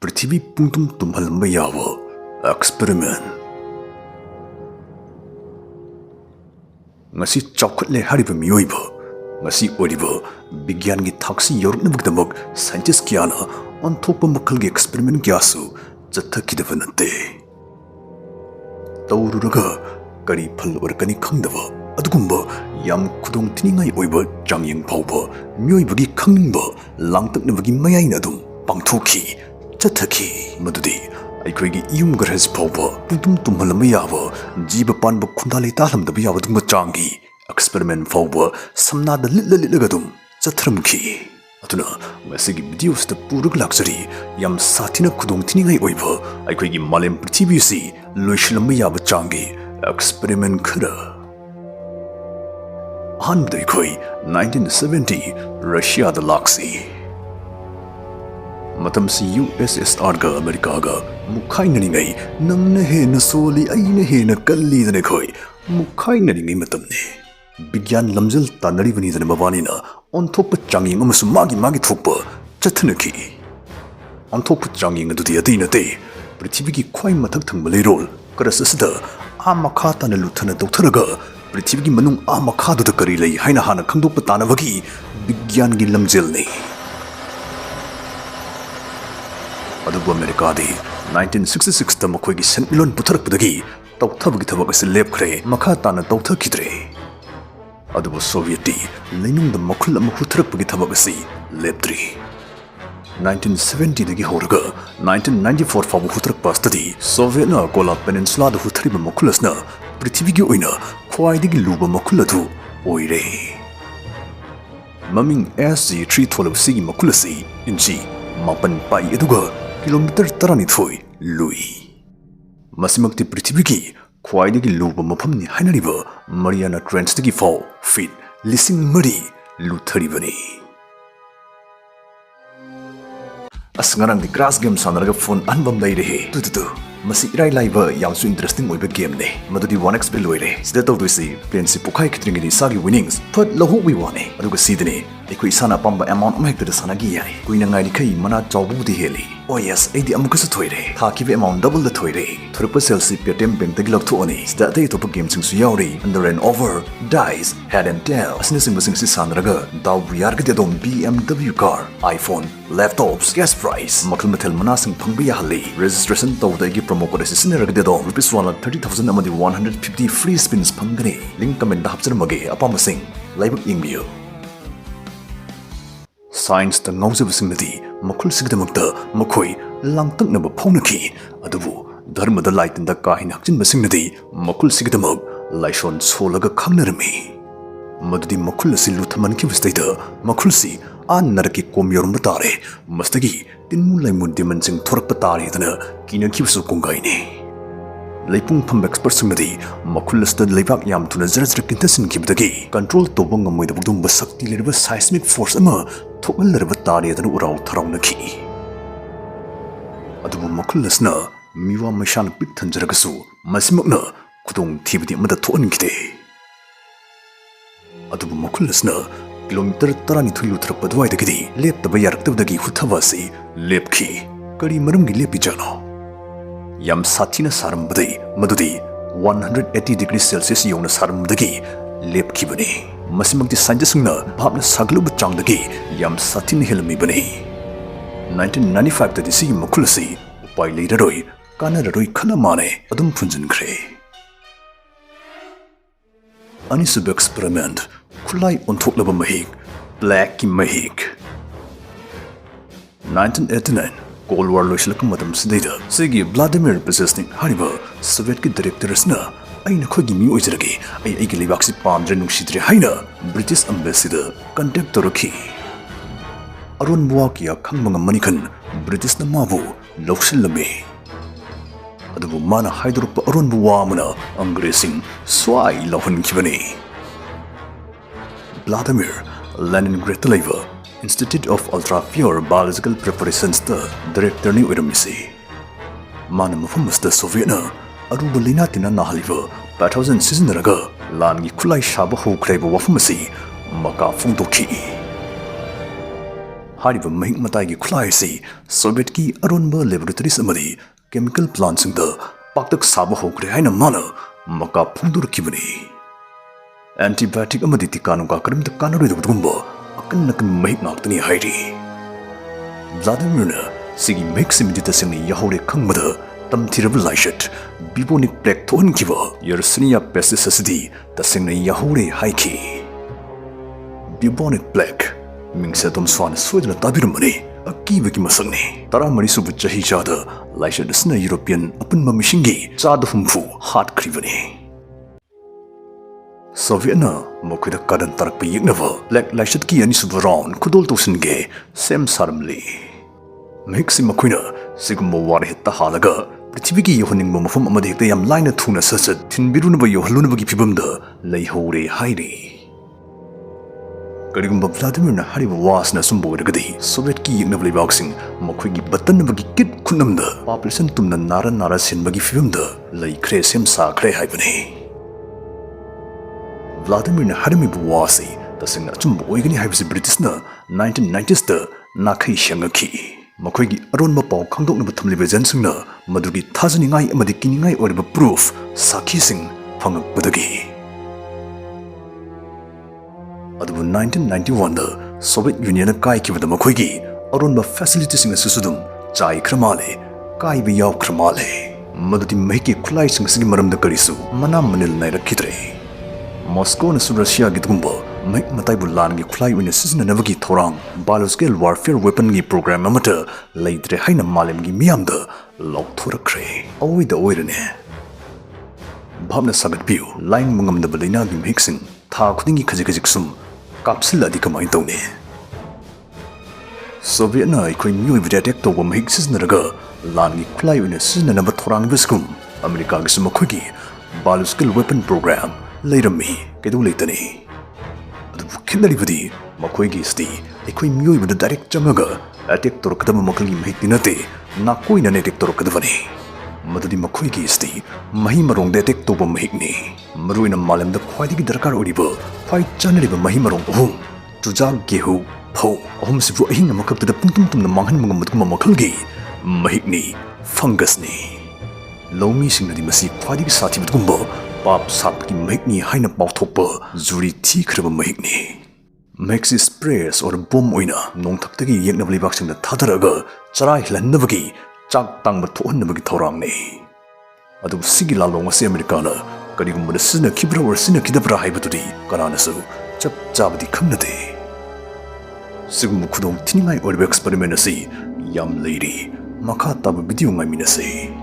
Prithibi Tumhallamba Yaba experiment. Ngasi chawkhatle hariba miyoiba ngasi oriba bigyan gi thaksi yornabagdamak scientist kyana onthokpa makhalgi experiment kyasu chathakidaba nate tawruraga kari phal orkani khangdaba adugumba yam khudong tiningai oiba changyeng phawba miyoibagi khangba langtaknabagi mayaina adum pangthoki chathaki madudi ꯑꯩꯈꯣꯏꯒꯤ ꯌꯨꯝ ꯒ꯭ꯔꯍꯁ ꯐꯥꯎꯕ ꯄꯨꯡꯇꯨꯝ ꯇꯨꯝꯍꯜꯂꯝꯕ ꯌꯥꯕ ꯖꯤꯕ ꯄꯥꯟꯕ ꯈꯨꯟꯗꯥ ꯂꯩꯇꯥꯍꯜꯂꯝꯗꯕ ꯌꯥꯕ ꯑꯗꯨꯒꯨꯝꯕ ꯆꯥꯡꯒꯤ ꯑꯦꯛꯁꯄꯦꯔꯤꯃꯦꯟꯠ ꯐꯥꯎꯕ ꯁꯝꯅꯥꯗ ꯂꯤꯠꯂꯒ ꯑꯗꯨꯝ ꯆꯠꯊꯔꯝꯈꯤ ꯑꯗꯨꯅ ꯃꯁꯤꯒꯤ ꯚꯤꯗꯤꯑꯣꯁꯤꯗ ꯄꯨꯔꯒ ꯂꯥꯛꯆꯔꯤ ꯌꯥꯝ ꯁꯥꯊꯤꯅ ꯈꯨꯗꯣꯡꯊꯤꯅꯤꯡꯉꯥꯏ ꯑꯣꯏꯕ ꯑꯩꯈꯣꯏꯒꯤ ꯃꯥꯂꯦꯝ ꯄ꯭ꯔꯤꯊꯤꯕꯤ ꯑꯁꯤ ꯂꯣꯏꯁꯤꯜꯂꯝꯕ ꯌꯥꯕ ꯆꯥꯡꯒꯤ ꯑꯦꯛꯁꯄꯦꯔꯤꯃꯦꯟꯠ ꯈꯔ ꯑꯍꯥꯟꯕꯗ ꯑꯩꯈꯣꯏ 1970 ꯔꯁꯤꯌꯥꯗ ꯂꯥꯛꯁꯤ ꯃꯇꯝꯁꯤ USSRꯒ ꯑꯃꯦꯔꯤꯀꯥꯒ ꯃꯨꯛꯈꯥꯏꯅꯔꯤꯉꯩ ꯅꯪꯅ ꯍꯦꯟꯅ ꯁꯣꯜꯂꯤ ꯑꯩꯅ ꯍꯦꯟꯅ ꯀꯜꯂꯤꯗꯅ ꯑꯩꯈꯣꯏ ꯃꯨꯛꯈꯥꯏꯅꯔꯤꯉꯩ ꯃꯇꯝꯅꯤ ꯕꯤꯒ꯭ꯌꯥꯟ ꯂꯝꯖꯦꯜ ꯇꯥꯟꯅꯔꯤꯕꯅꯤꯗꯅ ꯃꯕꯥꯅꯤꯅ ꯑꯣꯟꯊꯣꯛꯄ ꯆꯥꯡꯌꯦꯡ ꯑꯃꯁꯨꯡ ꯃꯥꯒꯤ ꯊꯣꯛꯄ ꯆꯠꯊꯅꯈꯤ ꯑꯣꯟꯊꯣꯛꯄ ꯆꯥꯡꯌꯦꯡ ꯑꯗꯨꯗꯤ ꯑꯇꯩ ꯅꯠꯇꯦ ꯄ꯭ꯔꯤꯊꯤꯕꯤꯒꯤ ꯈ꯭ꯋꯥꯏ ꯃꯊꯛ ꯊꯪꯕ ꯂꯩꯔꯣꯜ ꯀꯔꯁ ꯑꯁꯤꯗ ꯃꯈꯥ ꯇꯥꯅ ꯂꯨꯊꯅ ꯇꯧꯊꯔꯒ ꯄ꯭ꯔꯤꯊꯤꯕꯤꯒꯤ ꯃꯅꯨꯡ ꯃꯈꯥꯗꯨꯗ ꯀꯔꯤ ꯂꯩ ꯍꯥꯏꯅ ꯍꯥꯟꯅ ꯈꯪꯗꯣꯛꯄ ꯇꯥꯅꯕꯒꯤ ꯕꯤꯒ꯭ꯌꯥꯟꯒꯤ ꯂꯝꯖꯦꯜꯅꯤ ꯑꯗꯨꯕꯨ ꯑꯃꯦꯔꯤꯀꯥꯗꯤ 1966ꯇ ꯃꯈꯣꯏꯒꯤ ꯁꯦꯟꯃꯤꯠꯂꯣꯟ ꯄꯨꯊꯔꯛꯄꯗꯒꯤ ꯇꯧꯊꯕꯒꯤ ꯊꯕꯛ ꯑꯁꯤ ꯂꯦꯞꯈ꯭ꯔꯦ ꯃꯈꯥ ꯇꯥꯅ ꯇꯧꯊꯈꯤꯗ꯭ꯔꯦ ꯑꯗꯨꯕꯨ ꯁꯣꯚꯤꯌꯦꯠꯇꯤ ꯂꯩꯅꯨꯡꯗ ꯃꯈꯨꯜ ꯑꯃ ꯍꯨꯊꯔꯛꯄꯒꯤ ꯊꯕꯛ ꯑꯁꯤ ꯂꯦꯞꯇ꯭ꯔꯤ 1970ꯗꯒꯤ ꯍꯧꯔꯒ 1994 ꯐꯥꯎꯕ ꯍꯨꯊꯔꯛꯄ ꯑꯁꯤꯗꯤ ꯁꯣꯚꯤꯌꯦꯠꯅ ꯀꯣꯂꯥ ꯄꯦꯅꯤꯟꯁꯨꯂꯥꯗ ꯍꯨꯊꯔꯤꯕ ꯃꯈꯨꯜ ꯑꯁꯤꯅ ꯄ꯭ꯔꯤꯊꯤꯕꯤꯒꯤ ꯑꯣꯏꯅ ꯈ꯭ꯋꯥꯏꯗꯒꯤ ꯂꯨꯕ ꯃꯈꯨꯜ ꯑꯗꯨ ꯑꯣꯏꯔꯦ ꯃꯃꯤꯡ SG-3 ꯊꯣꯜꯂꯕ ꯁꯤꯒꯤ ꯃꯈꯨꯜ ꯑꯁꯤ ꯏꯟꯆꯤ 9 ꯄꯥꯏ ꯑꯗꯨꯒ ꯀꯤꯂꯣꯃꯤꯇꯔ 12 ꯂꯨꯏ ꯃꯁꯤꯃꯛꯇꯤ ꯄ꯭ꯔꯤꯊꯤꯕꯤꯒꯤ ꯈ꯭ꯋꯥꯏꯗꯒꯤ ꯂꯨꯕ ꯃꯐꯝꯅꯤ ꯍꯥꯏꯅꯔꯤꯕ ꯃꯔꯤꯌꯥꯅꯥ ꯇ꯭ꯔꯦꯟꯆꯇꯒꯤ ꯐꯥꯎ ꯐꯤꯠ 3,000 ꯂꯨꯊꯔꯤꯕꯅꯤ ꯑꯁ ꯉꯔꯥꯡꯗꯤ ꯀ꯭ꯔꯥꯁ ꯒꯦꯝ ꯁꯥꯟꯅꯔꯒ ꯐꯣꯟ ꯑꯍꯟꯕ ꯑꯃ ꯂꯩꯔꯦꯍꯦ ꯃꯁꯤ ꯏꯔꯥꯏ ꯂꯥꯏꯕ ꯌꯥꯝꯁꯨ ꯏꯟꯇꯔꯦꯁꯇꯤꯡ ꯑꯣꯏꯕ ꯒꯦꯝꯅꯦ ꯃꯗꯨꯗꯤ 1xp ꯂꯣꯏꯔꯦ ꯁꯤꯗ ꯇꯧꯗꯣꯏꯁꯤ ꯄ꯭ꯂꯦꯟꯁꯤ ꯄꯣꯈꯥꯏꯈꯤꯗ꯭ꯔꯤꯉꯩꯗ ꯏꯁꯥꯒꯤ ꯋꯤꯅꯤꯡꯁ ꯐꯠ ꯂꯧꯍꯧꯕꯒꯤ ꯋꯥꯅꯤ ꯑꯗꯨꯒ ꯁꯤꯗꯅꯦ ꯑꯩꯈꯣꯏ ꯏꯁꯥꯅ ꯑꯄꯥꯝꯕ ꯑꯦꯃꯥꯎꯟꯠ ꯑꯃꯍꯦꯛꯇꯗ ꯁꯥꯟꯅꯈꯤ ꯌꯥꯏ ꯀꯨꯏꯅ ꯉꯥꯏꯔꯤꯈꯩ ꯃꯅꯥ ꯆꯥꯎꯕꯕꯨꯗꯤ ꯍꯦꯜꯂꯤ ꯑꯣ ꯌꯦꯁ ꯑꯩꯗꯤ ꯑꯃꯨꯛꯀꯁꯨ ꯊꯣꯏꯔꯦ ꯊꯥꯈꯤꯕ ꯑꯦꯃꯥꯎꯟꯠ ꯗꯕꯜꯗ ꯊꯣꯏꯔꯦ ꯊꯣꯔꯛꯄ ꯁꯦꯜꯁꯤ ꯄꯦꯇꯤꯑꯦꯝ ꯕꯦꯡꯛꯇꯒꯤ ꯂꯧꯊꯣꯛꯑꯅꯤ ꯁꯤꯗ ꯑꯇꯩ ꯑꯇꯣꯞꯄ ꯒꯦꯝꯁꯤꯡꯁꯨ ꯌꯥꯎꯔꯤ under and over dice head and tail ꯑꯁꯤꯅꯆꯤꯡꯕꯁꯤꯡꯁꯤ ꯁꯥꯟꯅꯔꯒ ꯗꯥꯎꯕꯨ ꯌꯥꯔꯒꯗꯤ ꯑꯗꯣꯝ BMW car iPhone laptops cash price ꯃꯈꯜ ꯃꯊꯦꯜ ꯃꯅꯥꯁꯤꯡ ꯐꯪꯕ ꯌꯥꯍꯜꯂꯤ ꯔꯦꯖꯤꯁꯇ꯭ꯔꯦꯁꯟ ꯇꯧꯕꯗ ꯑꯩꯒꯤ ꯄ꯭ꯔꯣꯃꯣ ꯀꯣꯗ ꯑꯁꯤ ꯁꯤꯖꯤꯟꯅꯔꯒꯗꯤ ꯑꯗꯣꯝ ₹130,000 ꯑꯃꯗꯤ 150 ꯐ꯭ꯔꯤ ꯁ꯭ꯄꯤꯟꯁ ꯐꯪꯒꯅꯤ ꯂꯤꯡꯛ ꯀꯃꯦꯟꯠꯗ ꯍꯥꯞꯆꯔꯝꯃꯒꯦ ꯑꯄꯥꯝꯕꯁꯤꯡ ꯂꯥꯏꯕꯛ ꯌꯦꯡꯕꯤꯌꯨ ꯁꯥꯏꯟꯁꯇ ꯉꯥꯎꯖꯕꯁꯤꯡꯅꯗꯤ ꯃꯈꯨꯜꯁꯤꯒꯤꯗꯃꯛꯇ ꯃꯈꯣꯏ ꯂꯥꯡꯇꯛꯅꯕ ꯐꯥꯎꯅꯈꯤ ꯑꯗꯨꯕꯨ ꯙꯔꯃꯗ ꯂꯥꯏꯇꯤꯟꯗ ꯀꯥ ꯍꯦꯟꯅ ꯍꯛꯆꯤꯟꯕꯁꯤꯡꯅꯗꯤ ꯃꯈꯨꯜꯁꯤꯒꯤꯗꯃꯛ ꯂꯥꯏꯁꯣꯟ ꯁꯣꯜꯂꯒ ꯈꯪꯅꯔꯝꯃꯤ ꯃꯗꯨꯗꯤ ꯃꯈꯨꯜ ꯑꯁꯤ ꯂꯨꯊꯃꯟꯈꯤꯕꯁꯤꯗꯩꯗ ꯃꯈꯨꯜꯁꯤ ꯅꯔꯛꯀꯤ ꯀꯣꯝ ꯌꯧꯔꯝꯕ ꯇꯥꯔꯦ ꯃꯁꯤꯗꯒꯤ ꯇꯤꯟꯃꯨ ꯂꯩꯃꯨ ꯗꯤꯃꯟꯁꯤꯡ ꯊꯣꯔꯛꯄ ꯇꯥꯔꯦꯗꯅ ꯀꯤꯅꯈꯤꯕꯁꯨ ꯀꯣꯡꯒꯥꯏꯅꯤ ꯂꯩꯄꯨꯡꯐꯝ ꯑꯦꯛꯁꯄꯔꯠꯁꯤꯡꯅꯗꯤ ꯃꯈꯨꯜ ꯑꯁꯤꯗ ꯂꯩꯕꯥꯛ ꯌꯥꯝ ꯊꯨꯅ ꯖꯔ ꯀꯤꯟꯊꯁꯤꯟꯈꯤꯕꯗꯒꯤ ꯀꯟꯇ꯭ꯔꯣꯜ ꯇꯧꯕ ꯉꯝꯃꯣꯏꯗꯕ ꯑꯗꯨꯒꯨꯝꯕ ꯁꯛꯇꯤ ꯂꯩꯔꯕ ꯁꯥꯏꯁꯃꯤꯛ ꯐꯣꯔꯁ ꯑꯃ ꯊꯣꯛꯍꯜꯂꯔꯕ ꯇꯥꯔꯦꯗꯅ ꯎꯔꯥꯎ ꯊꯔꯥꯎꯅꯈꯤ ꯑꯗꯨꯕꯨ ꯃꯈꯨꯜ ꯑꯁꯤꯅ ꯃꯤꯋꯥ ꯃꯩꯁꯥꯅ ꯄꯤꯛ ꯊꯟꯖꯔꯒꯁꯨ ꯃꯁꯤꯃꯛꯅ ꯈꯨꯗꯣꯡꯊꯤꯕꯗꯤ ꯑꯃꯠꯇ ꯊꯣꯛꯍꯟꯈꯤꯗꯦ ꯑꯗꯨꯕꯨ ꯃꯈꯨꯜ ꯑꯁꯤꯅ ꯀꯤꯂꯣꯃꯤꯇꯔ 12 ꯂꯨꯊꯔꯛꯄ ꯑꯗꯨꯋꯥꯏꯗꯒꯤꯗꯤ ꯂꯦꯞꯇꯕ ꯌꯥꯔꯛꯇꯕꯗꯒꯤ ꯍꯨꯊꯕ ꯑꯁꯤ ꯂꯦꯞꯈꯤ ꯀꯔꯤ ꯃꯔꯝꯒꯤ ꯂꯦꯞꯄꯤꯖꯥꯠꯅꯣ ꯌꯥꯝ ꯁꯥꯊꯤꯅ ꯁꯥꯔꯝꯕꯗꯩ ꯃꯗꯨꯗꯤ 180 ꯗꯤꯒ꯭ꯔꯤ ꯁꯦꯜꯁꯤꯌꯁ ꯌꯧꯅ ꯁꯥꯔꯝꯕꯗꯒꯤ ꯂꯦꯞꯈꯤꯕꯅꯤ ꯃꯁꯤꯃꯛꯇꯤ ꯁꯥꯏꯟꯇꯤꯁꯁꯤꯡꯅ ꯚꯥꯞꯅ ꯁꯥꯒꯠꯂꯨꯕ ꯆꯥꯡꯗꯒꯤ ꯌꯥꯝ ꯁꯥꯊꯤꯅ ꯍꯦꯜꯂꯝꯃꯤꯕꯅꯤ 1995ꯇꯗꯤ ꯁꯤꯒꯤ ꯃꯈꯨꯜ ꯑꯁꯤ ꯎꯄꯥꯏ ꯂꯩꯔꯔꯣꯏ ꯀꯥꯟꯅꯔꯔꯣꯏ ꯈꯟꯅ ꯃꯥꯅꯦ ꯑꯗꯨꯝ ꯐꯨꯟꯖꯤꯟꯈ꯭ꯔꯦ ꯑꯅꯤꯁꯨꯕ ꯑꯦꯛꯁꯄꯦꯔꯤꯃꯦꯟꯠ ꯈꯨꯠꯂꯥꯏ ꯑꯣꯟꯊꯣꯛꯂꯕ ꯃꯍꯤꯛ ꯕ꯭ꯂꯦꯛꯀꯤ ꯃꯍꯤꯛ 1989 ꯀꯣꯜ ꯋꯥꯔ ꯂꯣꯏꯁꯤꯜꯂꯛꯄ ꯃꯇꯝꯁꯤꯗꯩꯗ ꯁꯤꯒꯤ ꯚ꯭ꯂꯥꯗꯤꯃꯤꯔ ꯄ꯭ꯔꯤꯖꯦꯁꯅꯤꯛ ꯍꯥꯏꯔꯤꯕ ꯁꯣꯚꯤꯌꯦꯠꯀꯤ ꯗꯥꯏꯔꯦꯛꯇꯔ ꯑꯁꯤꯅ ꯑꯩꯅ ꯑꯩꯈꯣꯏꯒꯤ ꯃꯤ ꯑꯣꯏꯖꯔꯒꯦ ꯑꯩꯒꯤ ꯂꯩꯕꯥꯛꯁꯤ ꯄꯥꯝꯗ꯭ꯔꯦ ꯅꯨꯡꯁꯤꯗ꯭ꯔꯦ ꯍꯥꯏꯅ ꯕ꯭ꯔꯤꯇꯤꯁ ꯑꯦꯝꯕꯦꯁꯤꯗ ꯀꯟꯇꯦꯛ ꯇꯧꯔꯛꯈꯤ ꯑꯔꯣꯟꯕ ꯋꯥ ꯀꯌꯥ ꯈꯪꯕ ꯉꯝꯃꯅꯤ ꯈꯟ ꯕ꯭ꯔꯤꯇꯤꯁꯅ ꯃꯥꯕꯨ ꯂꯧꯁꯤꯜꯂꯝꯃꯤ ꯑꯗꯨꯕꯨ ꯃꯥꯅ ꯍꯥꯏꯗꯣꯔꯛꯄ ꯑꯔꯣꯟꯕ ꯋꯥ ꯑꯃꯅ ꯑꯪꯒ꯭ꯔꯦꯖꯁꯤꯡ ꯁ꯭ꯋꯥꯏ ꯂꯥꯎꯍꯟꯈꯤꯕꯅꯤ ꯚ꯭ꯂꯥꯗꯤꯃꯤꯔ ꯂꯦꯅꯤꯟꯒ꯭ꯔꯦꯗꯇ ꯂꯩꯕ Institute of Ultra Pure Biological Preparations-ꯇ ꯗꯥꯏꯔꯦꯛꯇꯔꯅꯤ ꯑꯣꯏꯔꯝꯃꯤꯁꯤ ꯃꯥꯅ ꯃꯐꯝ ꯑꯁꯤꯗ ꯁꯣꯚꯤꯌꯦꯠꯅ ꯑꯔꯨꯕ ꯂꯩꯅꯥ ꯇꯤꯟꯅꯥ ꯅꯥꯍꯜꯂꯤꯕ ꯄꯦꯊꯣꯖꯟ ꯁꯤꯖꯤꯟꯅꯔꯒ ꯂꯥꯟꯒꯤ ꯈꯨꯠꯂꯥꯏ ꯁꯥꯕ ꯍꯧꯈ꯭ꯔꯦꯕ ꯋꯥꯐꯝ ꯑꯁꯤ ꯃꯀꯥ ꯐꯣꯡꯗꯣꯛꯈꯤ Hariba mahik matagi khulai si Soviet ki aronba laboratories amadi chemical plants the paktak saba hokre haina mana maka phungdur kibani. Antibiotic amadi tikanu ka karim ta kanari dugumba akan mahik naktani hairi. Vladimir sigi mahik simidi ta singni yahore khangmada tamthirab laishat bubonic plague thon kiba Yersinia pestis asidi ta singni yahore haiki. Bubonic plague Mingsetom Swan Sweden Tabiramani, a Kivaki Masani, Taramari Subuchahi Chada, Laisha the Sna European Upon Mamishingi, Chad Humfu, Hard Krivani. Sovietna, Mokuda Kadan Tarakpi Yignever, like Laishatki and Suvaron, Kudolto Singe, Sam Saramli. Mixi Maquina, Sigmo Warhit the Halaga, Prithibi Yohaning Momofum Amadik, the Yam Lina Tuna Sasset, Tinbirunaba Yohalunabagi Pibunda, Lay Hore Heidi. Karigumba Vladimir na hariba was na sumbo ragadi Soviet ki yigna boxing makhoi gi batan bagi kit khunamda population tumna nara sin bagi filmda lai khre sem sa khre haibani Vladimir na harimi was tasingna chumbo oigani haibsi British na 1990s da na khai shangaki makhoi gi aron ma paw khangdok na thamli bejan singna madugi thajani ngai amadi kiningai oriba proof sakhi sing phangak badagi Adu 1991 da Soviet Union kai kibada makhoi aronba facilities sing susudum chai kramale kai bi yaw kramale madudi mahiki khulai sing sing maramda karisu mana manil nai rakhitre Moscow na Russia gitgumba mai matai bulan gi khulai wina sizna navagi thorang biological warfare weapon gi program amata leidre haina malem gi miyamda lokthurakhre oi da oirane bhamna sagat piu line mungam da balina gi mixing tha khudingi khajik sum kapsil adi kamai tawne Soviet na ikoi new attack to wam hik siznaraga langi khulai una sizna number thorang biskum America gi sumakhoi biological weapon program leirami kedu leitani adu khindari budi makhoi gi sti ikoi new with direct chamaga attack to kadam makhali mahik dinate na koi na attack to kadavani madudi makhoi gi sti mahi marong de attack to wam hik ni maruina malam da khwadi gi darkar oriba Fight Janariba Mahimarong home to Jag Gehu Po Homes for a hing makeup to the Puntum to the Mangan Mugamma Makalgi Mahigni Fungusni Lomi Sinadi Masi Quadi Sati Gumbo Bob Sapki Mahigni Haina Bautopa Zuri Tea Crib Mahigni Maxi Sprayers or Bomb Oina Non Taktagi Yanavli Boxing the Tataraga Charai Landavagi Chak Tang Baton Navagi Torangni Adu Sigila Longa Americana Karigumba Sina Kibra or Sina Kidabra Hibutudi, Karanasu, Chap Jabadi Kamnade. Sigum Kudong Tinai or experiment Yam lady, Makata video my minase.